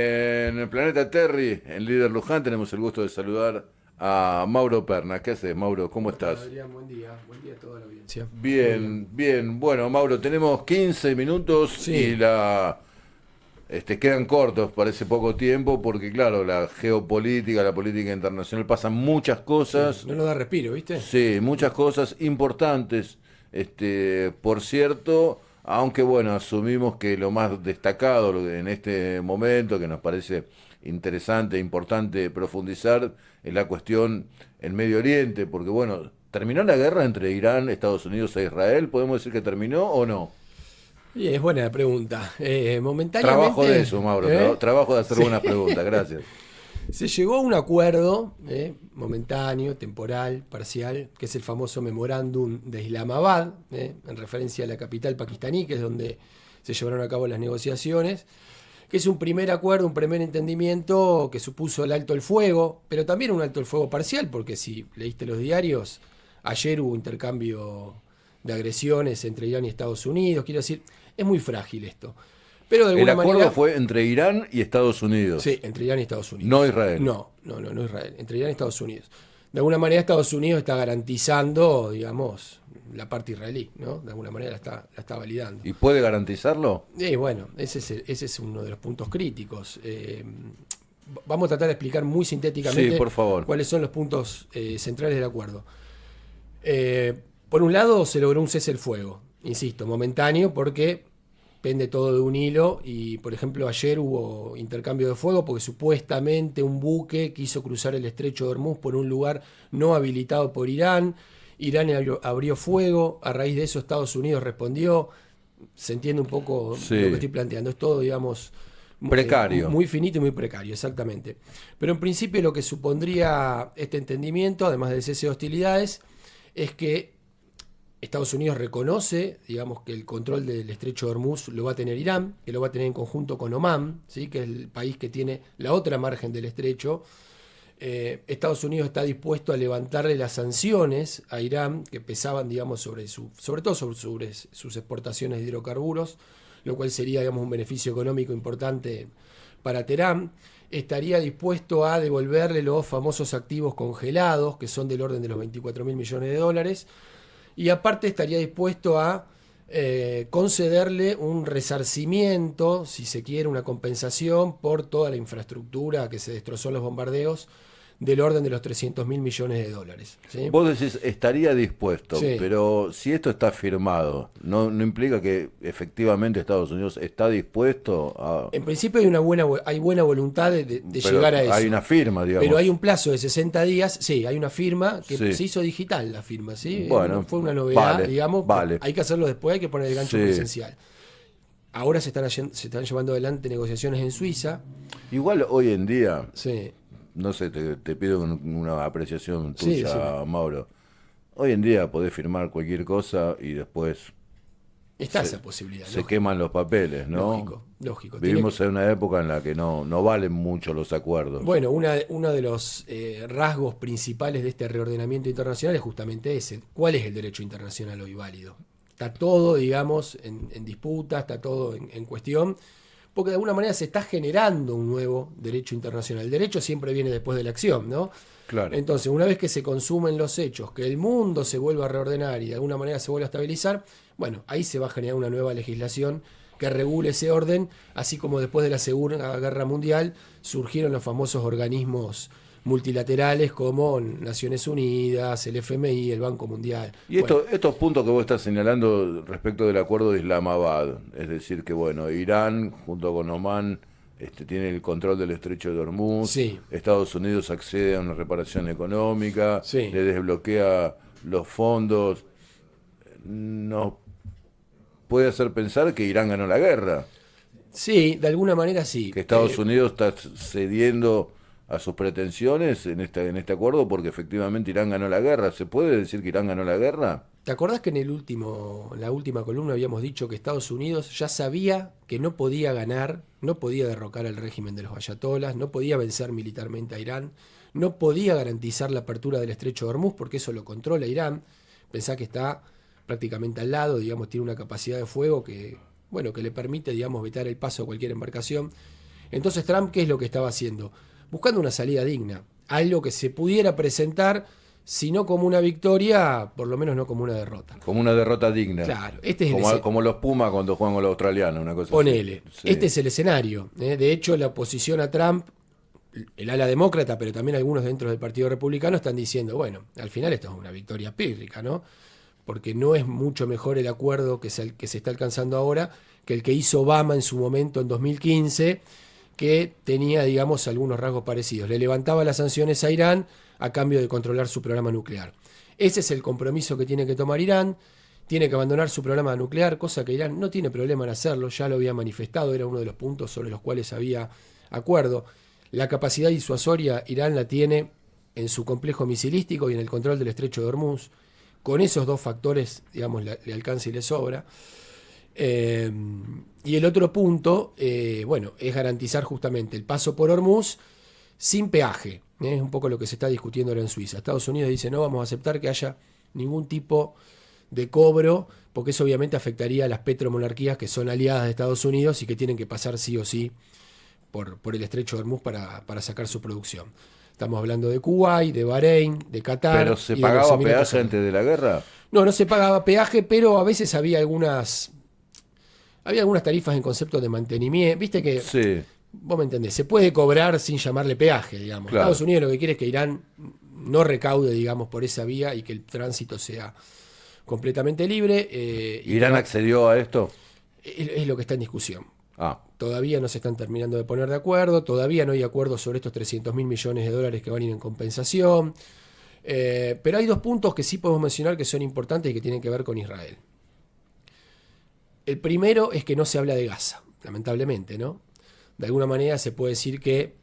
En el planeta Terry, en Líder Luján, tenemos el gusto de saludar a Mauro Perna. ¿Qué haces, Mauro? ¿Cómo ¿Cómo estás, estás? Adrián? Buen día a toda la audiencia. Muy bien. Bien, bien. Bueno, Mauro, tenemos 15 minutos y Sí, quedan cortos, parece poco tiempo, porque claro, la geopolítica, la política internacional, pasan muchas sí, cosas. no nos da respiro, ¿viste? Sí, muchas cosas importantes. Por cierto, aunque bueno, asumimos que lo más destacado en este momento, que nos parece interesante e importante profundizar, es la cuestión en Medio Oriente, porque bueno, ¿terminó la guerra entre Irán, Estados Unidos e Israel? ¿Podemos decir que terminó o no? Y es buena la pregunta. Trabajo de Momentáneamente, eso, Mauro, trabajo de hacer Sí. buenas preguntas, gracias. Se llegó a un acuerdo momentáneo, temporal, parcial, que es el famoso memorándum de Islamabad, en referencia a la capital pakistaní, que es donde se llevaron a cabo las negociaciones, que es un primer acuerdo, un primer entendimiento que supuso el alto el fuego, pero también un alto el fuego parcial, porque si leíste los diarios, ayer hubo intercambio de agresiones entre Irán y Estados Unidos, quiero decir, es muy frágil esto. Pero de El alguna acuerdo manera, fue entre Irán y Estados sí, Unidos, entre Irán y Estados no Unidos. Israel. No Israel, entre Irán y Estados Unidos. De alguna manera Estados Unidos está garantizando, digamos, la parte israelí, ¿no? De alguna manera la está validando. ¿Y puede garantizarlo? Y bueno, ese es uno de los puntos críticos. Vamos a tratar de explicar muy Sí, sintéticamente por favor. cuáles son los puntos centrales del acuerdo. Por un lado, se logró un cese el fuego, insisto, momentáneo, porque pende todo de un hilo. Y, por ejemplo, ayer hubo intercambio de fuego porque supuestamente un buque quiso cruzar el estrecho de Hormuz por un lugar no habilitado por Irán. Irán abrió fuego, a raíz de eso Estados Unidos respondió. Se entiende un poco lo que Sí, estoy planteando. Es todo, digamos, precario. muy finito y muy precario, exactamente. Pero en principio lo que supondría este entendimiento, además del cese de hostilidades, es que Estados Unidos reconoce, digamos, que el control del estrecho de Hormuz lo va a tener Irán, que lo va a tener en conjunto con Omán, ¿sí? Que es el país que tiene la otra margen del estrecho. Estados Unidos está dispuesto a levantarle las sanciones a Irán, que pesaban, digamos, sobre todo sobre sus exportaciones de hidrocarburos, lo cual sería, digamos, un beneficio económico importante para Teherán. Estaría dispuesto a devolverle los famosos activos congelados, que son del orden de los 24 mil millones de dólares, y aparte estaría dispuesto a concederle un resarcimiento, si se quiere, una compensación por toda la infraestructura que se destrozó en los bombardeos, del orden de los 300 mil millones de dólares. ¿Sí? Vos decís, estaría dispuesto, Sí. pero si esto está firmado, ¿no implica que efectivamente Estados Unidos está dispuesto a... En principio hay buena voluntad de Pero llegar a hay eso. una firma, Pero hay digamos. un plazo de 60 días, sí, hay una firma que Sí. se hizo digital, la firma, ¿sí? Bueno, Fue una novedad, vale, digamos, vale. hay que hacerlo después, hay que poner el gancho Sí. presencial. Ahora se están llevando adelante negociaciones en Suiza, Igual hoy en día, sí, no sé, te pido una apreciación sí, decime. tuya, Mauro. Hoy en día podés firmar cualquier cosa y después Está se, esa posibilidad, se lógico, queman los papeles, ¿no? lógico, lógico. Vivimos en una época en la que no valen mucho los acuerdos. Bueno, uno de los rasgos principales de este reordenamiento internacional es justamente ese. ¿Cuál es el derecho internacional hoy válido? Está todo, digamos, en disputa, está todo en cuestión, porque de alguna manera se está generando un nuevo derecho internacional. El derecho siempre viene después de la acción, ¿no? Claro. Entonces, una vez que se consumen los hechos, que el mundo se vuelva a reordenar y de alguna manera se vuelva a estabilizar, bueno, ahí se va a generar una nueva legislación que regule ese orden, así como después de la Segunda Guerra Mundial surgieron los famosos organismos multilaterales como Naciones Unidas, el FMI, el Banco Mundial. Y Bueno, estos puntos que vos estás señalando respecto del acuerdo de Islamabad, es decir, que bueno, Irán junto con Omán tiene el control del estrecho de Hormuz, sí, Estados Unidos accede a una reparación económica, sí. le desbloquea los fondos, nos puede hacer pensar que Irán ganó la guerra, Sí, de alguna manera sí. que Estados Unidos está cediendo a sus pretensiones en este acuerdo porque efectivamente Irán ganó la guerra. ¿Se puede decir que Irán ganó la guerra? ¿Te acordás que en la última columna habíamos dicho que Estados Unidos ya sabía que no podía ganar, no podía derrocar al régimen de los ayatolas, no podía vencer militarmente a Irán, no podía garantizar la apertura del estrecho de Hormuz porque eso lo controla Irán? Pensá que está prácticamente al lado, digamos, tiene una capacidad de fuego que, bueno, que le permite, digamos, vetar el paso a cualquier embarcación. Entonces Trump, ¿qué es lo que estaba haciendo? Buscando una salida digna, algo que se pudiera presentar, si no como una victoria, por lo menos no como una derrota. Como una derrota digna. Claro, este es como los Pumas cuando juegan con los australianos, una cosa Ponele, así. Sí. este es el escenario. De hecho, la oposición a Trump, el ala demócrata, pero también algunos dentro del Partido Republicano están diciendo, bueno, al final esto es una victoria pírrica, ¿no? Porque no es mucho mejor el acuerdo que se está alcanzando ahora que el que hizo Obama en su momento en 2015, que tenía, digamos, algunos rasgos parecidos. Le levantaba las sanciones a Irán a cambio de controlar su programa nuclear. Ese es el compromiso que tiene que tomar Irán. Tiene que abandonar su programa nuclear, cosa que Irán no tiene problema en hacerlo, ya lo había manifestado, era uno de los puntos sobre los cuales había acuerdo. La capacidad disuasoria Irán la tiene en su complejo misilístico y en el control del estrecho de Hormuz. Con esos dos factores, digamos, le alcanza y le sobra. Y el otro punto, bueno, es garantizar justamente el paso por Hormuz sin peaje. Es un poco lo que se está discutiendo ahora en Suiza. Estados Unidos dice, no vamos a aceptar que haya ningún tipo de cobro, porque eso obviamente afectaría a las petromonarquías que son aliadas de Estados Unidos y que tienen que pasar sí o sí por el estrecho de Hormuz para sacar su producción. Estamos hablando de Kuwait, de Bahrein, de Qatar. ¿Pero se pagaba peaje antes de la guerra? No, no se pagaba peaje, pero a veces había algunas tarifas en concepto de mantenimiento. Viste que, sí. Vos me entendés, se puede cobrar sin llamarle peaje, digamos. Claro. Estados Unidos lo que quiere es que Irán no recaude, digamos, por esa vía y que el tránsito sea completamente libre. ¿Irán accedió a esto? Es lo que está en discusión. Ah. Todavía no se están terminando de poner de acuerdo, todavía no hay acuerdo sobre estos 300.000 millones de dólares que van a ir en compensación. Pero hay dos puntos que sí podemos mencionar que son importantes y que tienen que ver con Israel. El primero es que no se habla de Gaza, lamentablemente, ¿no? De alguna manera se puede decir que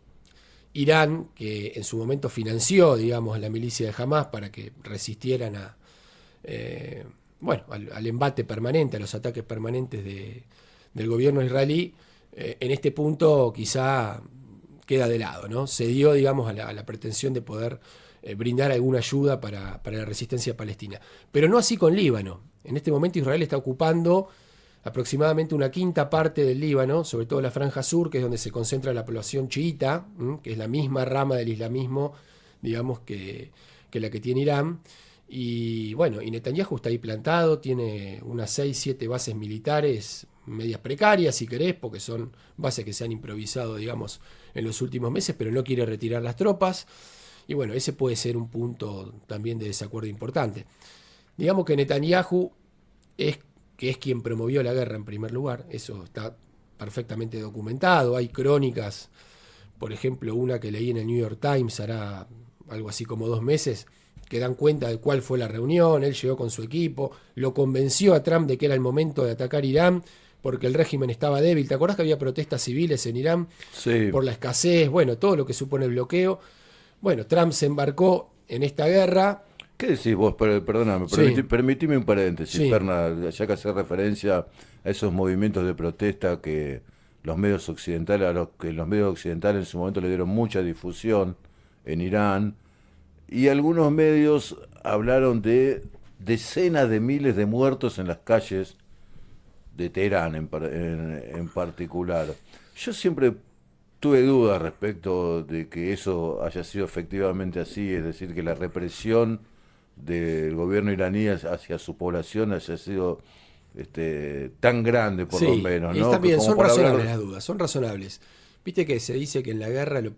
Irán, que en su momento financió, digamos, a la milicia de Hamás para que resistieran al embate permanente, a los ataques permanentes del gobierno israelí, en este punto quizá queda de lado, ¿no? Se dio, digamos, a la pretensión de poder brindar alguna ayuda para la resistencia palestina. Pero no así con Líbano. En este momento Israel está ocupando aproximadamente una quinta parte del Líbano, sobre todo la franja sur, que es donde se concentra la población chiita, que es la misma rama del islamismo, digamos, que la que tiene Irán. Y bueno, y Netanyahu está ahí plantado, tiene unas 6, 7 bases militares medias precarias, si querés, porque son bases que se han improvisado, digamos, en los últimos meses, pero no quiere retirar las tropas. Y bueno, ese puede ser un punto también de desacuerdo importante. Digamos que Netanyahu es quien promovió la guerra en primer lugar, eso está perfectamente documentado, hay crónicas, por ejemplo, una que leí en el New York Times hará algo así como 2 meses, que dan cuenta de cuál fue la reunión. Él llegó con su equipo, lo convenció a Trump de que era el momento de atacar Irán, porque el régimen estaba débil. ¿Te acordás que había protestas civiles en Irán? Sí. Por la escasez, bueno, todo lo que supone el bloqueo. Bueno, Trump se embarcó en esta guerra. ¿Qué decís vos? Perdóname, Sí. permitime un paréntesis, Sí. Perna, ya que hace referencia a esos movimientos de protesta que los medios occidentales, a los que los medios occidentales en su momento le dieron mucha difusión en Irán, y algunos medios hablaron de decenas de miles de muertos en las calles de Teherán en particular. Yo siempre tuve dudas respecto de que eso haya sido efectivamente así, es decir, que la represión del gobierno iraní hacia su población haya sido tan grande, por lo menos, y ¿no? está bien, Como son para hablar razonables de- las dudas, son razonables. Viste que se dice que en la guerra la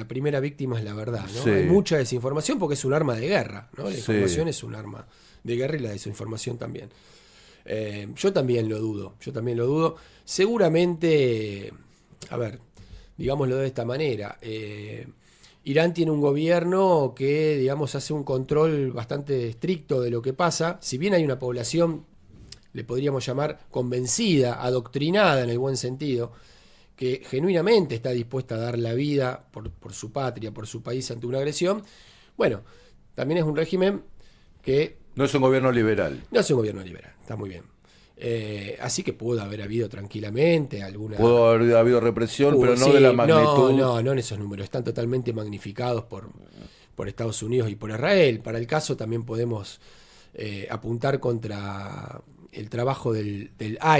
primera víctima es la verdad, ¿no? Sí. Hay mucha desinformación porque es un arma de guerra, ¿no? La Sí. información es un arma de guerra y la desinformación también. Yo también lo dudo. Seguramente, a ver, digámoslo de esta manera, Irán tiene un gobierno que, digamos, hace un control bastante estricto de lo que pasa. Si bien hay una población, le podríamos llamar convencida, adoctrinada en el buen sentido, que genuinamente está dispuesta a dar la vida por su patria, por su país ante una agresión, bueno, también es un régimen que No es un gobierno liberal. no es un gobierno liberal, está muy bien. Así que pudo haber habido tranquilamente alguna... Pudo haber habido represión, pero no Sí, de la magnitud. no en esos números, están totalmente magnificados por Estados Unidos y por Israel. Para el caso también podemos apuntar contra el trabajo del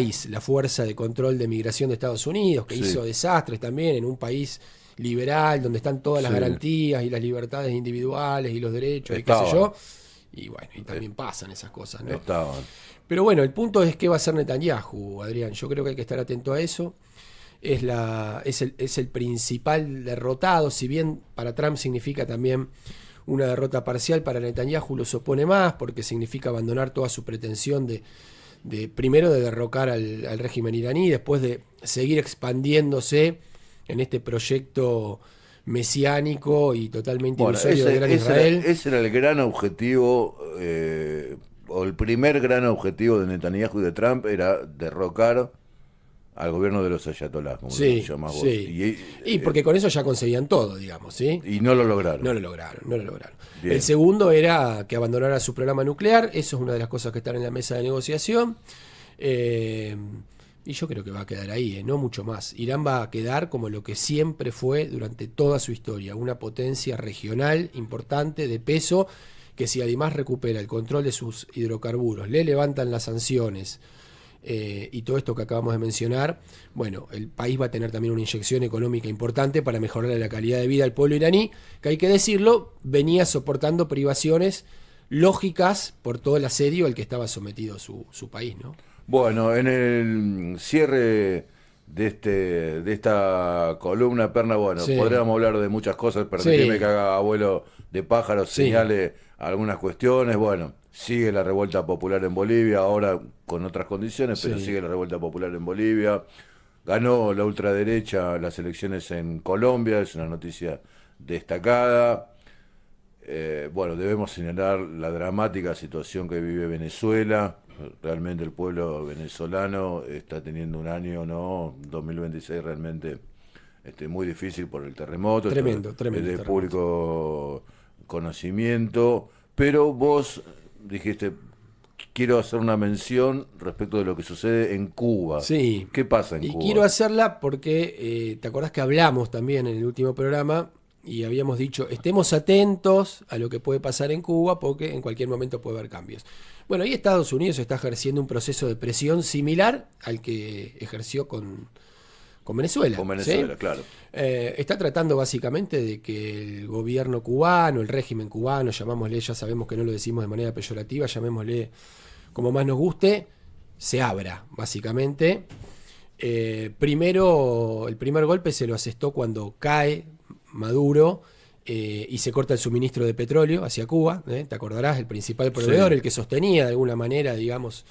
ICE, la Fuerza de Control de Migración de Estados Unidos, que hizo desastres también en un país liberal, donde están todas las garantías y las libertades individuales y los derechos y qué sé yo. Y bueno, y también pasan esas cosas, ¿no? Pero bueno, el punto es qué va a hacer Netanyahu, Adrián. Yo creo que hay que estar atento a eso. Es el principal derrotado, si bien para Trump significa también una derrota parcial, para Netanyahu lo supone más, porque significa abandonar toda su pretensión primero de derrocar al régimen iraní, después de seguir expandiéndose en este proyecto mesiánico y totalmente ilusorio de Gran Israel. Ese era el gran objetivo, o el primer gran objetivo de Netanyahu y de Trump, era derrocar al gobierno de los ayatolás, como lo llamás vos. Y porque con eso ya conseguían todo, digamos, ¿sí? Y no lo lograron. No lo lograron. Bien. El segundo era que abandonara su programa nuclear. Eso es una de las cosas que están en la mesa de negociación. Y yo creo que va a quedar ahí, no mucho más. Irán va a quedar como lo que siempre fue durante toda su historia, una potencia regional importante, de peso, que si además recupera el control de sus hidrocarburos, le levantan las sanciones, y todo esto que acabamos de mencionar, bueno, el país va a tener también una inyección económica importante para mejorar la calidad de vida del pueblo iraní, que hay que decirlo, venía soportando privaciones lógicas por todo el asedio al que estaba sometido su país, ¿no? Bueno, en el cierre de esta columna, Perna, bueno, podríamos hablar de muchas cosas, permíteme que haga abuelo de pájaros, señale algunas cuestiones. Bueno, sigue la revuelta popular en Bolivia, ahora con otras condiciones, pero sigue la revuelta popular en Bolivia. Ganó la ultraderecha las elecciones en Colombia, es una noticia destacada. Bueno, debemos señalar la dramática situación que vive Venezuela. Realmente el pueblo venezolano está teniendo un año, ¿no? 2026 realmente muy difícil por el terremoto. Tremendo. De público conocimiento. Pero vos dijiste, quiero hacer una mención respecto de lo que sucede en Cuba. Sí. ¿Qué pasa en Cuba? Y quiero hacerla porque te acordás que hablamos también en el último programa y habíamos dicho, estemos atentos a lo que puede pasar en Cuba porque en cualquier momento puede haber cambios. Bueno, ahí Estados Unidos está ejerciendo un proceso de presión similar al que ejerció con Venezuela. Con Venezuela, claro. Está tratando básicamente de que el gobierno cubano, el régimen cubano, llamámosle, ya sabemos que no lo decimos de manera peyorativa, llamémosle como más nos guste, se abra, básicamente. Primero, el primer golpe se lo asestó cuando cae Maduro y se corta el suministro de petróleo hacia Cuba, te acordarás, el principal proveedor, el que sostenía de alguna manera, digamos,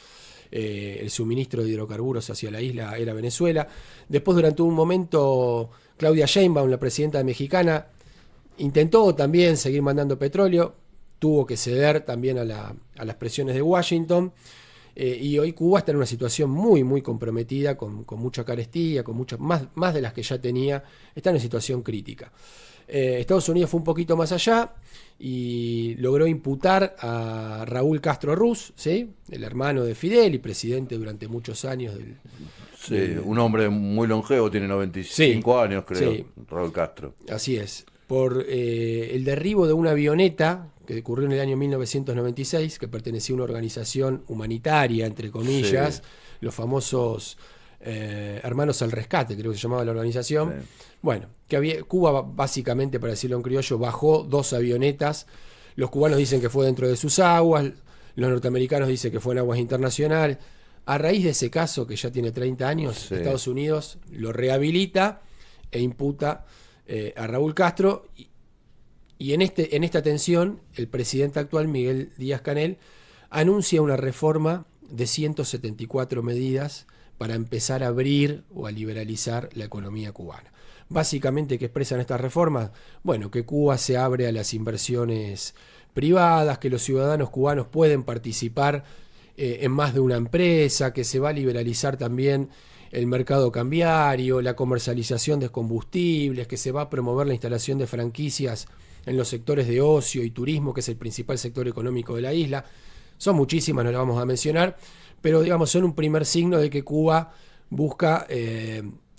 el suministro de hidrocarburos hacia la isla era Venezuela. Después, durante un momento, Claudia Sheinbaum, la presidenta mexicana, intentó también seguir mandando petróleo, tuvo que ceder también a las presiones de Washington, y hoy Cuba está en una situación muy, muy comprometida, con mucha carestía, con muchas más de las que ya tenía, está en una situación crítica. Estados Unidos fue un poquito más allá y logró imputar a Raúl Castro Ruz, ¿sí? El hermano de Fidel y presidente durante muchos años un hombre muy longevo, tiene 95 años, creo, Raúl Castro. Así es. Por el derribo de una avioneta que ocurrió en el año 1996, que pertenecía a una organización humanitaria, entre comillas, los famosos Hermanos al Rescate, creo que se llamaba la organización. Bueno, Cuba, básicamente, para decirlo en criollo, bajó 2 avionetas. Los cubanos dicen que fue dentro de sus aguas, los norteamericanos dicen que fue en aguas internacionales. A raíz de ese caso, que ya tiene 30 años, Estados Unidos lo rehabilita e imputa a Raúl Castro. Y en esta tensión, el presidente actual, Miguel Díaz-Canel, anuncia una reforma de 174 medidas para empezar a abrir o a liberalizar la economía cubana. Básicamente, ¿qué expresan estas reformas? Bueno, que Cuba se abre a las inversiones privadas, que los ciudadanos cubanos pueden participar en más de una empresa, que se va a liberalizar también el mercado cambiario, la comercialización de combustibles, que se va a promover la instalación de franquicias en los sectores de ocio y turismo, que es el principal sector económico de la isla. Son muchísimas, no las vamos a mencionar, pero digamos son un primer signo de que Cuba busca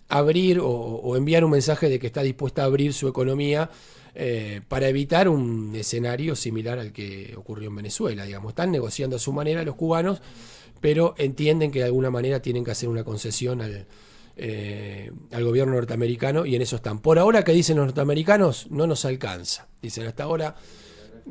abrir o enviar un mensaje de que está dispuesta a abrir su economía para evitar un escenario similar al que ocurrió en Venezuela. Digamos, están negociando a su manera los cubanos, pero entienden que de alguna manera tienen que hacer una concesión al gobierno norteamericano y en eso están. Por ahora, que dicen los norteamericanos, no nos alcanza. Dicen, hasta ahora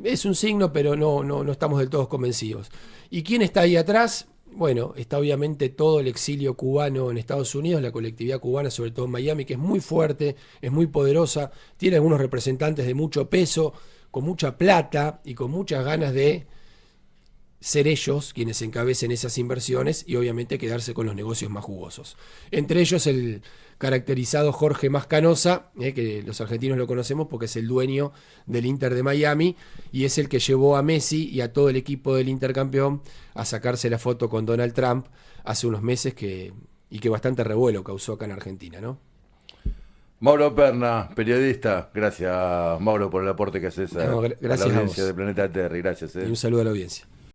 es un signo, pero no estamos del todo convencidos. ¿Y quién está ahí atrás? Bueno, está obviamente todo el exilio cubano en Estados Unidos, la colectividad cubana, sobre todo en Miami, que es muy fuerte, es muy poderosa, tiene algunos representantes de mucho peso, con mucha plata y con muchas ganas de ser ellos quienes encabecen esas inversiones y obviamente quedarse con los negocios más jugosos. Entre ellos el caracterizado Jorge Mascanosa, que los argentinos lo conocemos porque es el dueño del Inter de Miami y es el que llevó a Messi y a todo el equipo del Inter campeón a sacarse la foto con Donald Trump hace unos meses y que bastante revuelo causó acá en Argentina, ¿no? Mauro Perna, periodista. Gracias, Mauro, por el aporte que haces a No, la gracias a audiencia vos. de Planeta Terry. Gracias. Y un saludo a la audiencia.